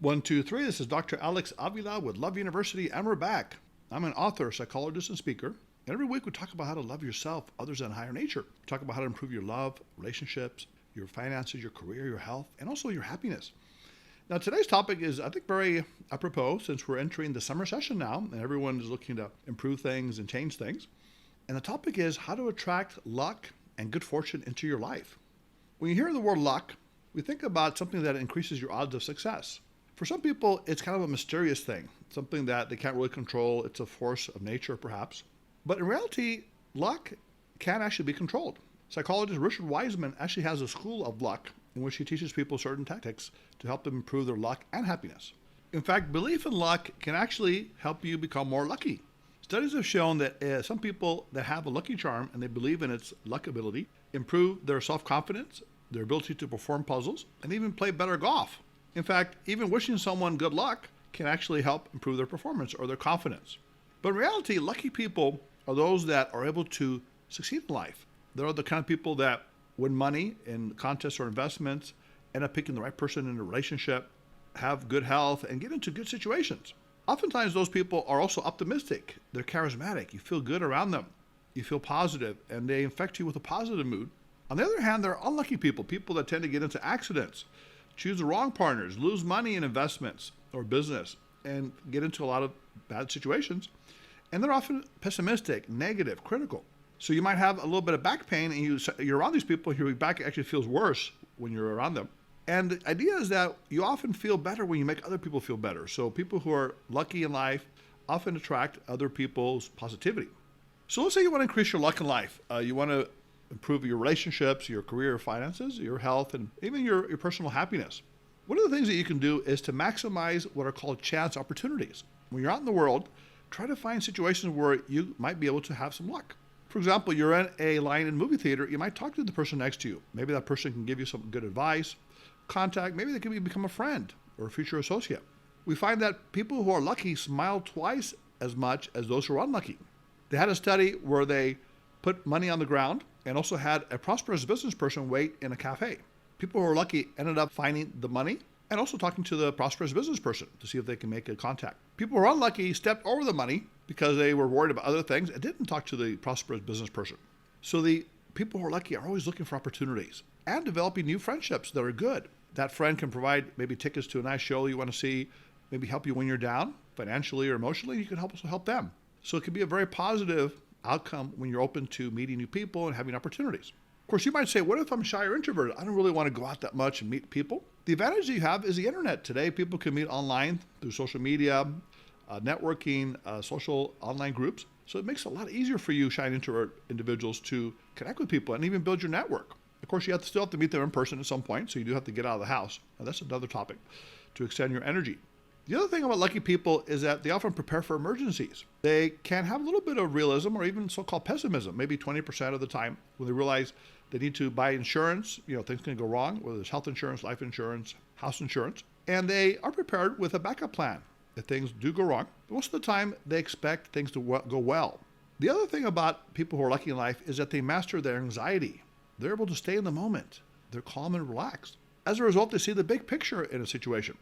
One, two, three. This is Dr. Alex Avila with Love University, and we're back. I'm an author, psychologist, and speaker. And every week we talk about how to love yourself, others, and higher nature. We talk about how to improve your love, relationships, your finances, your career, your health, and also your happiness. Now, today's topic is, I think, very apropos since we're entering the summer session now, and everyone is looking to improve things and change things. And the topic is how to attract luck and good fortune into your life. When you hear the word luck, we think about something that increases your odds of success. For some people, it's kind of a mysterious thing, something that they can't really control. It's a force of nature, perhaps. But in reality, luck can actually be controlled. Psychologist Richard Wiseman actually has a school of luck in which he teaches people certain tactics to help them improve their luck and happiness. In fact, belief in luck can actually help you become more lucky. Studies have shown that some people that have a lucky charm and they believe in its luck ability improve their self-confidence, their ability to perform puzzles, and even play better golf. In fact, even wishing someone good luck can actually help improve their performance or their confidence. But in reality, lucky people are those that are able to succeed in life. They're the kind of people that win money in contests or investments, end up picking the right person in a relationship, have good health, and get into good situations. Oftentimes, those people are also optimistic. They're charismatic. You feel good around them. You feel positive, and they infect you with a positive mood. On the other hand, there are unlucky people, people that tend to get into accidents, choose the wrong partners, lose money in investments or business, and get into a lot of bad situations. And they're often pessimistic, negative, critical. So you might have a little bit of back pain, and you're around these people, your back actually feels worse when you're around them. And the idea is that you often feel better when you make other people feel better. So people who are lucky in life often attract other people's positivity. So let's say you want to increase your luck in life. You want to improve your relationships, your career, your finances, your health, and even your personal happiness. One of the things that you can do is to maximize what are called chance opportunities. When you're out in the world, try to find situations where you might be able to have some luck. For example, you're in a line in a movie theater, you might talk to the person next to you. Maybe that person can give you some good advice, contact, maybe they can become a friend or a future associate. We find that people who are lucky smile twice as much as those who are unlucky. They had a study where they put money on the ground and also had a prosperous business person wait in a cafe. People who are lucky ended up finding the money and also talking to the prosperous business person to see if they can make a contact. People who are unlucky stepped over the money because they were worried about other things and didn't talk to the prosperous business person. So the people who are lucky are always looking for opportunities and developing new friendships that are good. That friend can provide maybe tickets to a nice show you want to see, maybe help you when you're down financially or emotionally. You can also help them. So it can be a very positive outcome when you're open to meeting new people and having opportunities. Of course, you might say, what if I'm shy or introverted? I don't really want to go out that much and meet people. The advantage that you have is the internet. Today, people can meet online through social media, networking, social online groups. So it makes it a lot easier for you, shy introvert individuals, to connect with people and even build your network. Of course, you still have to meet them in person at some point, so you do have to get out of the house. Now, that's another topic to extend your energy. The other thing about lucky people is that they often prepare for emergencies. They can have a little bit of realism or even so-called pessimism, maybe 20% of the time, when they realize they need to buy insurance. Things can go wrong, whether it's health insurance, life insurance, house insurance, and they are prepared with a backup plan if things do go wrong. But most of the time, they expect things to go well. The other thing about people who are lucky in life is that they master their anxiety. They're able to stay in the moment. They're calm and relaxed. As a result, they see the big picture in a situation.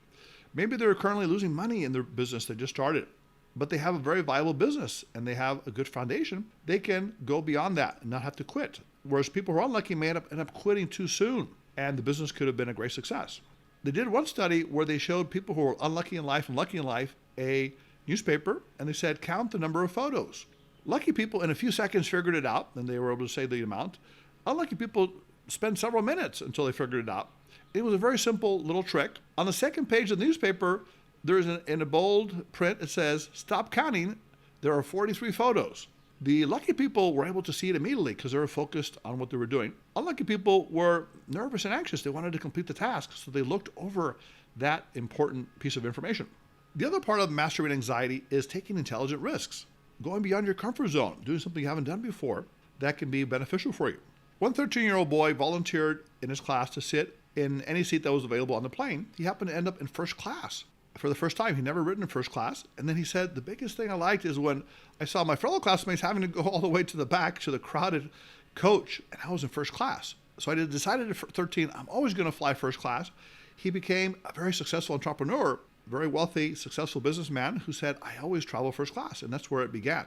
Maybe they're currently losing money in their business they just started, but they have a very viable business and they have a good foundation. They can go beyond that and not have to quit. Whereas people who are unlucky may end up quitting too soon, and the business could have been a great success. They did one study where they showed people who were unlucky in life and lucky in life a newspaper, and they said, count the number of photos. Lucky people in a few seconds figured it out, and they were able to say the amount. Unlucky people spend several minutes until they figured it out. It was a very simple little trick. On the second page of the newspaper, there is in a bold print, it says, stop counting, there are 43 photos. The lucky people were able to see it immediately because they were focused on what they were doing. Unlucky people were nervous and anxious. They wanted to complete the task, so they looked over that important piece of information. The other part of mastering anxiety is taking intelligent risks, going beyond your comfort zone, doing something you haven't done before that can be beneficial for you. One 13-year-old boy volunteered in his class to sit in any seat that was available on the plane. He happened to end up in first class for the first time. He'd never ridden in first class. And then he said, the biggest thing I liked is when I saw my fellow classmates having to go all the way to the back to the crowded coach, and I was in first class. So I decided at 13, I'm always going to fly first class. He became a very successful entrepreneur very wealthy, successful businessman who said, I always travel first class, and that's where it began.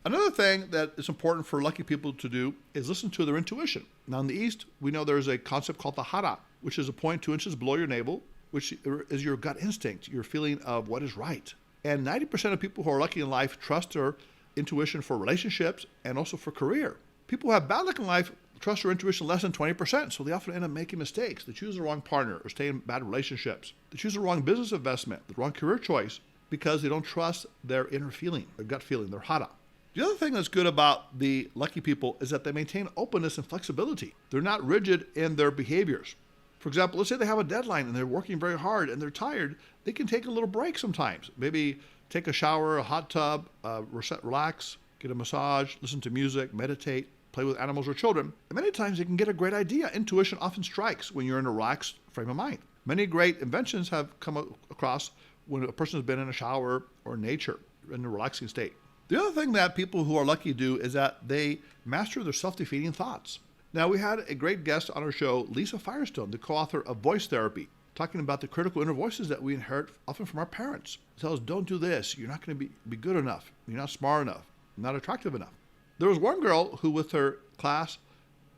Another thing that is important for lucky people to do is listen to their intuition. Now in the East, we know there's a concept called the hara, which is a point 2 inches below your navel, which is your gut instinct, your feeling of what is right. And 90% of people who are lucky in life trust their intuition for relationships and also for career. People who have bad luck in life trust their intuition less than 20%, so they often end up making mistakes. They choose the wrong partner or stay in bad relationships. They choose the wrong business investment, the wrong career choice, because they don't trust their inner feeling, their gut feeling, their hara. The other thing that's good about the lucky people is that they maintain openness and flexibility. They're not rigid in their behaviors. For example, let's say they have a deadline and they're working very hard and they're tired. They can take a little break sometimes. Maybe take a shower, a hot tub, relax, get a massage, listen to music, meditate, play with animals or children. And many times they can get a great idea. Intuition often strikes when you're in a relaxed frame of mind. Many great inventions have come across when a person has been in a shower or nature in a relaxing state. The other thing that people who are lucky do is that they master their self-defeating thoughts. Now, we had a great guest on our show, Lisa Firestone, the co-author of Voice Therapy, talking about the critical inner voices that we inherit often from our parents. It tells us, don't do this, you're not going to be good enough, you're not smart enough, you're not attractive enough. There was one girl who, with her class,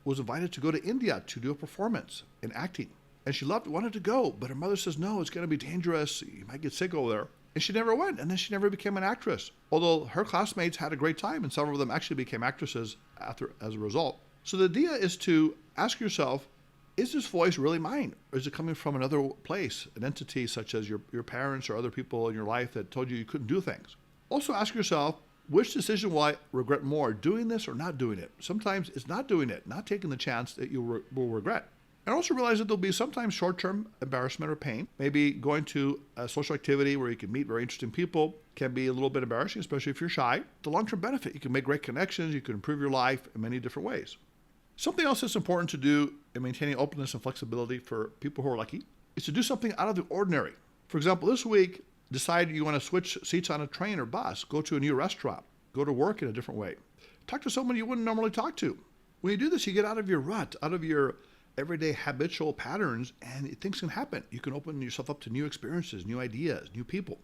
was invited to go to India to do a performance in acting. And she wanted to go, but her mother says, no, it's going to be dangerous, you might get sick over there. And she never went, and then she never became an actress. Although her classmates had a great time, and several of them actually became actresses as a result. So the idea is to ask yourself, is this voice really mine? Or is it coming from another place, an entity such as your parents or other people in your life that told you couldn't do things? Also ask yourself, which decision will I regret more, doing this or not doing it? Sometimes it's not doing it, not taking the chance that you will regret. And also realize that there'll be sometimes short-term embarrassment or pain. Maybe going to a social activity where you can meet very interesting people can be a little bit embarrassing, especially if you're shy. The long-term benefit, you can make great connections, you can improve your life in many different ways. Something else that's important to do in maintaining openness and flexibility for people who are lucky is to do something out of the ordinary. For example, this week, decide you want to switch seats on a train or bus, go to a new restaurant, go to work in a different way. Talk to someone you wouldn't normally talk to. When you do this, you get out of your rut, out of your everyday habitual patterns, and things can happen. You can open yourself up to new experiences, new ideas, new people.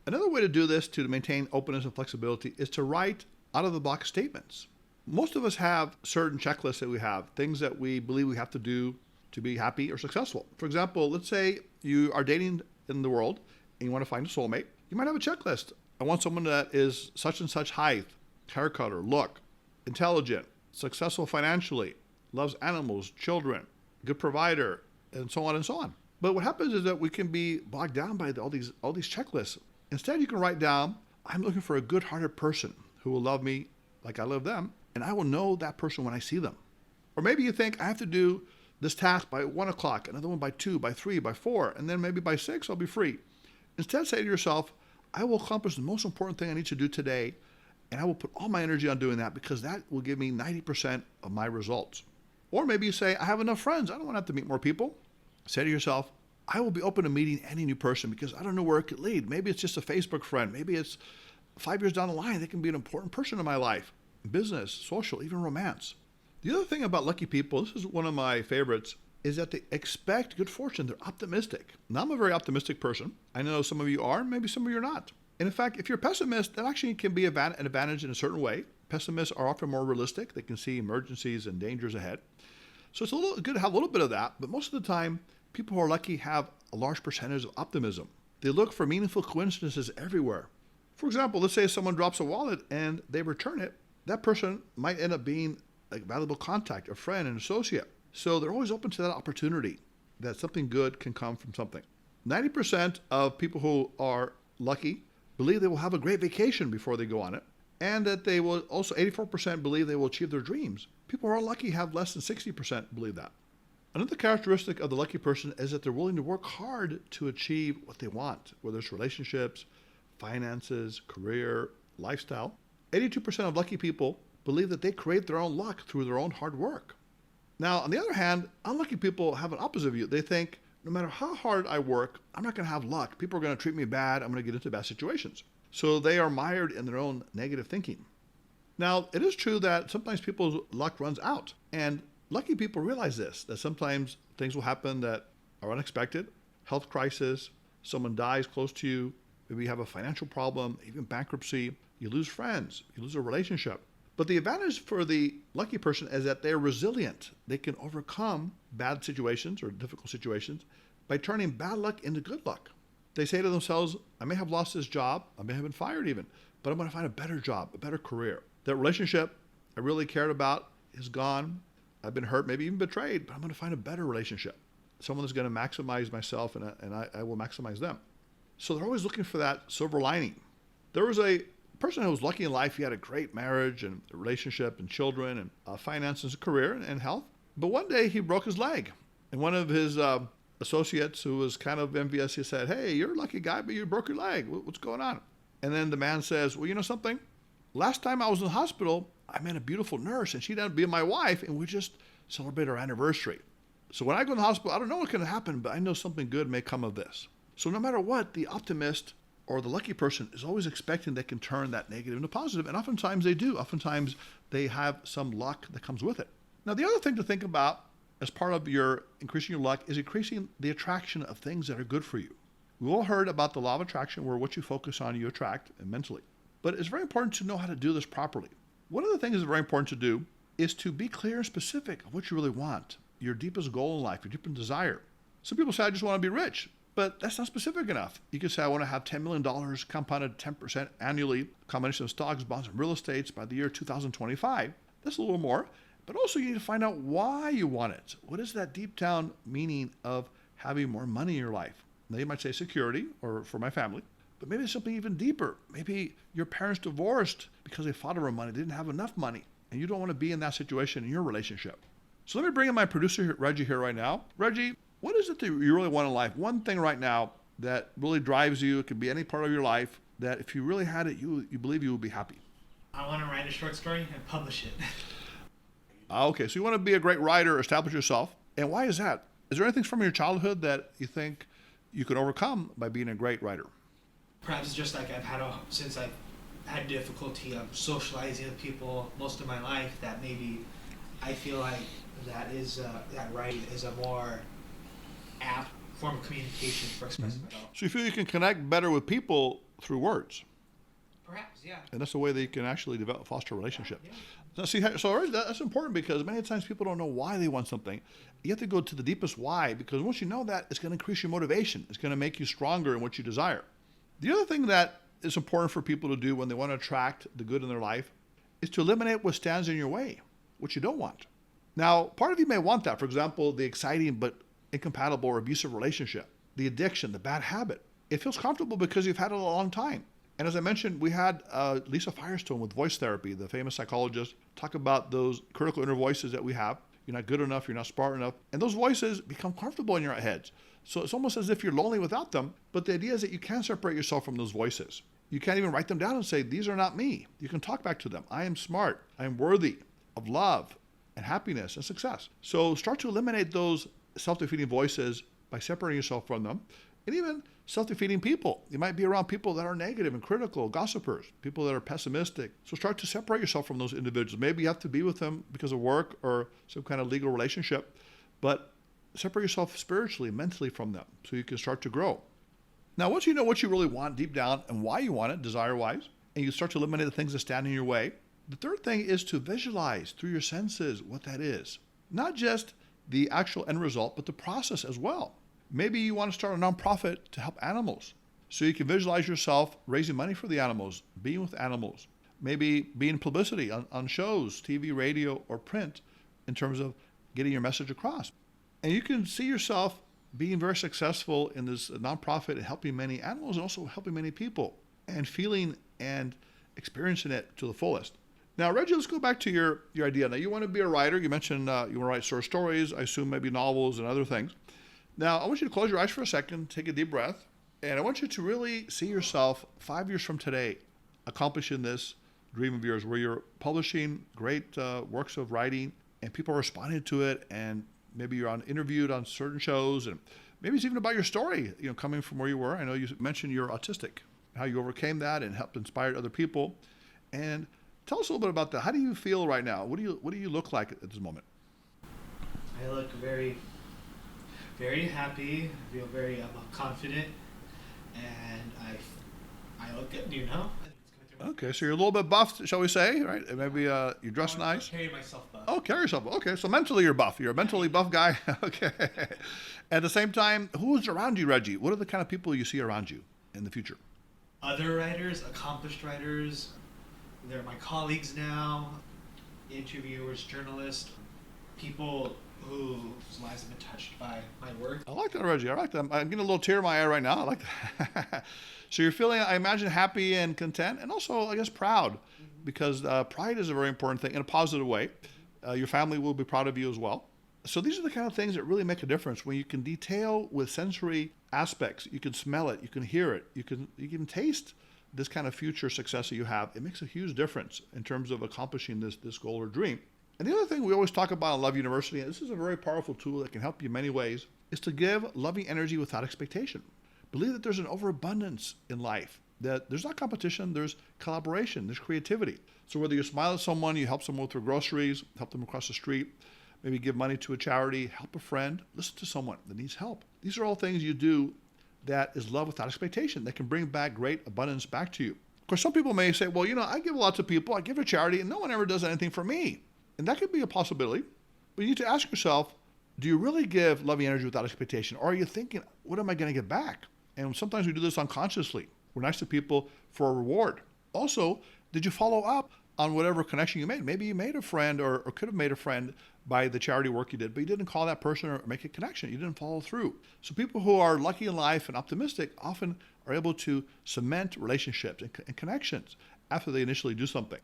Another way to do this to maintain openness and flexibility is to write out-of-the-box statements. Most of us have certain checklists that we have, things that we believe we have to do to be happy or successful. For example, let's say you are dating in the world and you want to find a soulmate. You might have a checklist. I want someone that is such and such height, hair color, look, intelligent, successful financially, loves animals, children, good provider, and so on and so on. But what happens is that we can be bogged down by all these checklists. Instead, you can write down, I'm looking for a good-hearted person who will love me like I love them, and I will know that person when I see them. Or maybe you think, I have to do this task by 1 o'clock, another one by 2, by 3, by 4, and then maybe by 6, I'll be free. Instead, say to yourself, I will accomplish the most important thing I need to do today, and I will put all my energy on doing that because that will give me 90% of my results. Or maybe you say, I have enough friends. I don't want to have to meet more people. Say to yourself, I will be open to meeting any new person because I don't know where it could lead. Maybe it's just a Facebook friend. Maybe it's 5 years down the line, they can be an important person in my life. Business, social, even romance. The other thing about lucky people, this is one of my favorites, is that they expect good fortune. They're optimistic. Now, I'm a very optimistic person. I know some of you are, maybe some of you are not. And in fact, if you're a pessimist, that actually can be an advantage in a certain way. Pessimists are often more realistic. They can see emergencies and dangers ahead. So it's good to have a little bit of that, but most of the time, people who are lucky have a large percentage of optimism. They look for meaningful coincidences everywhere. For example, let's say someone drops a wallet and they return it. That person might end up being a valuable contact, a friend, an associate. So they're always open to that opportunity, that something good can come from something. 90% of people who are lucky believe they will have a great vacation before they go on it, and that they will also, 84% believe they will achieve their dreams. People who are lucky have less than 60% believe that. Another characteristic of the lucky person is that they're willing to work hard to achieve what they want, whether it's relationships, finances, career, lifestyle. 82% of lucky people believe that they create their own luck through their own hard work. Now, on the other hand, unlucky people have an opposite view. They think, no matter how hard I work, I'm not going to have luck. People are going to treat me bad. I'm going to get into bad situations. So they are mired in their own negative thinking. Now, it is true that sometimes people's luck runs out. And lucky people realize this, that sometimes things will happen that are unexpected, health crisis, someone dies close to you, maybe you have a financial problem, even bankruptcy, you lose friends, you lose a relationship. But the advantage for the lucky person is that they're resilient. They can overcome bad situations or difficult situations by turning bad luck into good luck. They say to themselves, I may have lost this job, I may have been fired even, but I'm going to find a better job, a better career. That relationship I really cared about is gone. I've been hurt, maybe even betrayed, but I'm going to find a better relationship. Someone that's going to maximize myself and I will maximize them. So they're always looking for that silver lining. There was a person who was lucky in life. He had a great marriage and a relationship and children and finances, a career and health. But one day he broke his leg. And one of his associates who was kind of envious, he said, hey, you're a lucky guy, but you broke your leg. What's going on? And then the man says, well, you know something? Last time I was in the hospital, I met a beautiful nurse and she ended up being my wife and we just celebrated our anniversary. So when I go to the hospital, I don't know what can happen, but I know something good may come of this. So no matter what, the optimist or the lucky person is always expecting they can turn that negative into positive, and oftentimes they do. Oftentimes they have some luck that comes with it. Now, the other thing to think about as part of your increasing your luck is increasing the attraction of things that are good for you. We've all heard about the law of attraction, where what you focus on, you attract mentally. But it's very important to know how to do this properly. One of the things that's very important to do is to be clear and specific of what you really want, your deepest goal in life, your deepest desire. Some people say, I just want to be rich. But that's not specific enough. You could say, I want to have $10 million compounded 10% annually, combination of stocks, bonds, and real estates by the year 2025. That's a little more. But also you need to find out why you want it. What is that deep down meaning of having more money in your life? Now you might say security, or for my family, but maybe it's something even deeper. Maybe your parents divorced because they fought over money, they didn't have enough money, and you don't want to be in that situation in your relationship. So let me bring in my producer, Reggie, here right now. Reggie, what is it that you really want in life? One thing right now that really drives you, it could be any part of your life, that if you really had it, you believe you would be happy. I want to write a short story and publish it. Okay, so you want to be a great writer, establish yourself. And why is that? Is there anything from your childhood that you think you could overcome by being a great writer? Perhaps just like since I've had difficulty socializing with people most of my life, that maybe I feel like that writing is a more apt form of communication for expressing myself. So you feel you can connect better with people through words? Perhaps, yeah. And that's the way that you can actually foster a relationship. Yeah. Now, see, so that's important because many times people don't know why they want something. You have to go to the deepest why, because once you know that, it's going to increase your motivation. It's going to make you stronger in what you desire. The other thing that is important for people to do when they want to attract the good in their life is to eliminate what stands in your way, what you don't want. Now, part of you may want that. For example, the exciting but incompatible or abusive relationship, the addiction, the bad habit. It feels comfortable because you've had it a long time. And as I mentioned, we had Lisa Firestone with voice therapy, the famous psychologist, talk about those critical inner voices that we have. You're not good enough, you're not smart enough. And those voices become comfortable in your heads. So it's almost as if you're lonely without them. But the idea is that you can separate yourself from those voices. You can't even write them down and say, these are not me. You can talk back to them. I am smart. I am worthy of love and happiness and success. So start to eliminate those self-defeating voices by separating yourself from them. And even self-defeating people. You might be around people that are negative and critical, gossipers, people that are pessimistic. So start to separate yourself from those individuals. Maybe you have to be with them because of work or some kind of legal relationship, but separate yourself spiritually, mentally from them so you can start to grow. Now, once you know what you really want deep down and why you want it, desire-wise, and you start to eliminate the things that stand in your way, the third thing is to visualize through your senses what that is. Not just the actual end result, but the process as well. Maybe you want to start a nonprofit to help animals. So you can visualize yourself raising money for the animals, being with animals, maybe being publicity on shows, TV, radio, or print in terms of getting your message across. And you can see yourself being very successful in this nonprofit and helping many animals and also helping many people and feeling and experiencing it to the fullest. Now, Reggie, let's go back to your idea. Now, you want to be a writer. You mentioned you want to write short stories, I assume maybe novels and other things. Now, I want you to close your eyes for a second, take a deep breath, and I want you to really see yourself 5 years from today accomplishing this dream of yours where you're publishing great works of writing and people are responding to it, and maybe you're interviewed on certain shows, and maybe it's even about your story, coming from where you were. I know you mentioned you're autistic, how you overcame that and helped inspire other people. And tell us a little bit about that. How do you feel right now? What do you look like at this moment? I look very, very happy. I feel very confident. and I look good. Do you know? It's coming through my Okay, so face. you're a little bit buffed, shall we say, right? And maybe you dress nice. Carry myself buff. Oh, carry yourself. Okay, so mentally you're buff. You're a mentally buff guy. Okay. At the same time, who's around you, Reggie? What are the kind of people you see around you in the future? Other writers, accomplished writers, they're my colleagues now, interviewers, journalists, people whose lives have been touched by my work. I like that, Reggie. I like that. I'm getting a little tear in my eye right now. I like that. So you're feeling, I imagine, happy and content, and also, I guess, proud, because pride is a very important thing in a positive way. Your family will be proud of you as well. So these are the kind of things that really make a difference when you can detail with sensory aspects. You can smell it, you can hear it, you can taste this kind of future success that you have. It makes a huge difference in terms of accomplishing this goal or dream. And the other thing we always talk about in Love University, and this is a very powerful tool that can help you in many ways, is to give loving energy without expectation. Believe that there's an overabundance in life, that there's not competition, there's collaboration, there's creativity. So whether you smile at someone, you help someone with their groceries, help them across the street, maybe give money to a charity, help a friend, listen to someone that needs help. These are all things you do that is love without expectation, that can bring back great abundance back to you. Of course, some people may say, well, I give lots of people, I give to charity, and no one ever does anything for me. And that could be a possibility. But you need to ask yourself, do you really give loving energy without expectation? Or are you thinking, what am I going to get back? And sometimes we do this unconsciously. We're nice to people for a reward. Also, did you follow up on whatever connection you made? Maybe you made a friend or could have made a friend by the charity work you did, but you didn't call that person or make a connection. You didn't follow through. So people who are lucky in life and optimistic often are able to cement relationships and connections after they initially do something.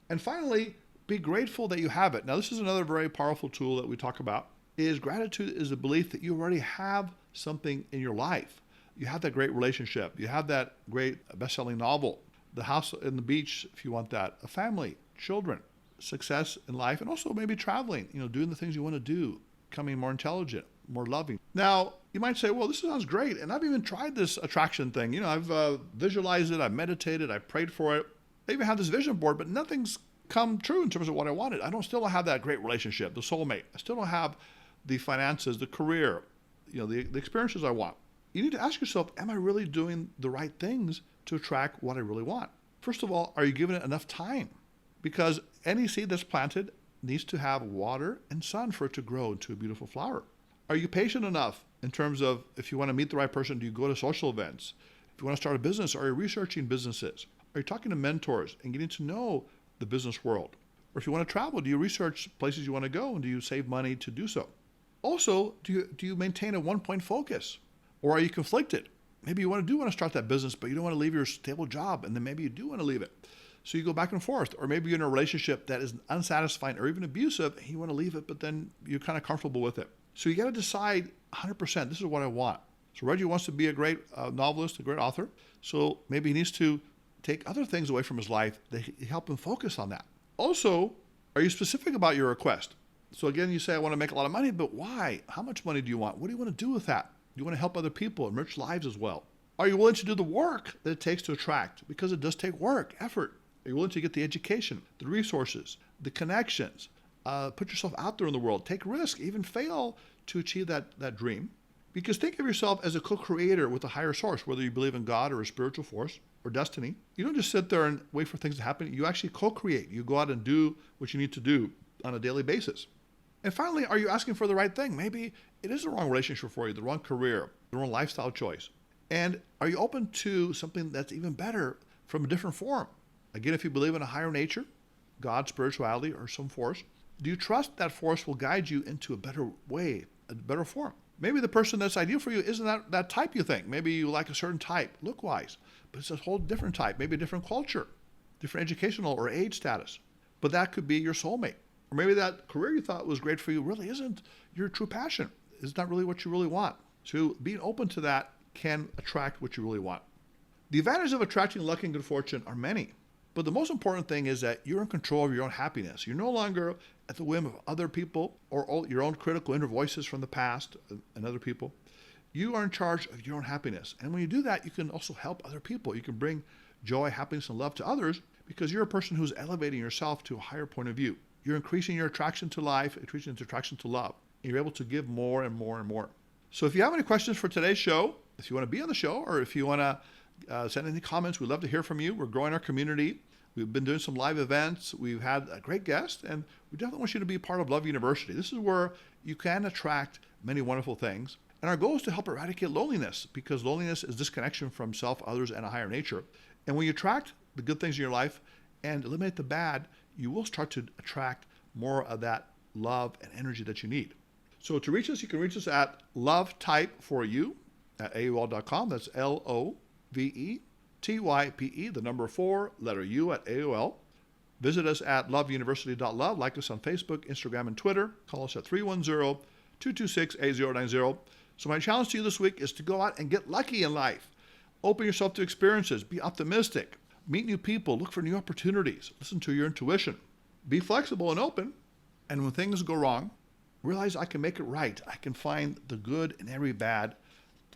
And finally, be grateful that you have it. Now, this is another very powerful tool that we talk about, is gratitude is the belief that you already have something in your life. You have that great relationship. You have that great best-selling novel, the house and the beach, if you want that, a family, children, success in life, and also maybe traveling, doing the things you want to do, becoming more intelligent, more loving. Now, you might say, well, this sounds great, and I've even tried this attraction thing. I've visualized it, I've meditated, I've prayed for it. I even have this vision board, but nothing's come true in terms of what I wanted. I still don't have that great relationship, the soulmate. I still don't have the finances, the career, the experiences I want. You need to ask yourself, am I really doing the right things to attract what I really want? First of all, are you giving it enough time? Because any seed that's planted needs to have water and sun for it to grow into a beautiful flower. Are you patient enough in terms of, if you want to meet the right person, do you go to social events? If you want to start a business, are you researching businesses? Are you talking to mentors and getting to know the business world? Or if you want to travel, do you research places you want to go and do you save money to do so? Also, do you maintain a one-point focus? Or are you conflicted? Maybe you want to start that business, but you don't want to leave your stable job, and then maybe you do want to leave it. So you go back and forth. Or maybe you're in a relationship that is unsatisfying or even abusive, and you want to leave it, but then you're kind of comfortable with it. So you got to decide 100%, this is what I want. So Reggie wants to be a great novelist, a great author. So maybe he needs to take other things away from his life that help him focus on that. Also, are you specific about your request? So again, you say, I want to make a lot of money, but why? How much money do you want? What do you want to do with that? You want to help other people, enrich lives as well. Are you willing to do the work that it takes to attract? Because it does take work, effort. Are you willing to get the education, the resources, the connections, put yourself out there in the world, take risk, even fail to achieve that dream? Because think of yourself as a co-creator with a higher source, whether you believe in God or a spiritual force or destiny. You don't just sit there and wait for things to happen. You actually co-create. You go out and do what you need to do on a daily basis. And finally, are you asking for the right thing? Maybe it is the wrong relationship for you, the wrong career, the wrong lifestyle choice. And are you open to something that's even better from a different form? Again, if you believe in a higher nature, God, spirituality, or some force, do you trust that force will guide you into a better way, a better form? Maybe the person that's ideal for you isn't that type you think. Maybe you like a certain type, look-wise, but it's a whole different type, maybe a different culture, different educational or age status. But that could be your soulmate. Or maybe that career you thought was great for you really isn't your true passion. It's not really what you really want. So being open to that can attract what you really want. The advantages of attracting luck and good fortune are many. But the most important thing is that you're in control of your own happiness. You're no longer at the whim of other people or your own critical inner voices from the past and other people. You are in charge of your own happiness. And when you do that, you can also help other people. You can bring joy, happiness, and love to others because you're a person who's elevating yourself to a higher point of view. You're increasing your attraction to life, increasing your attraction to love. And you're able to give more and more and more. So if you have any questions for today's show, If you want to be on the show, or if you want to send any comments, we'd love to hear from you. We're growing our community. We've been doing some live events. We've had a great guest, and we definitely want you to be a part of Love University. This is where you can attract many wonderful things. And our goal is to help eradicate loneliness, because loneliness is disconnection from self, others, and a higher nature. And when you attract the good things in your life and eliminate the bad, you will start to attract more of that love and energy that you need. So to reach us, you can reach us at lovetype4u@aol.com. That's LOVETYPE, the number 4, letter U at AOL. Visit us at loveuniversity.love. Like us on Facebook, Instagram, and Twitter. Call us at 310-226-8090. So my challenge to you this week is to go out and get lucky in life. Open yourself to experiences. Be optimistic. Meet new people. Look for new opportunities. Listen to your intuition. Be flexible and open. And when things go wrong, realize I can make it right. I can find the good in every bad.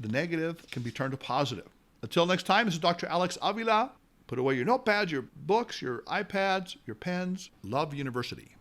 The negative can be turned to positive. Until next time, this is Dr. Alex Avila. Put away your notepads, your books, your iPads, your pens. Love University.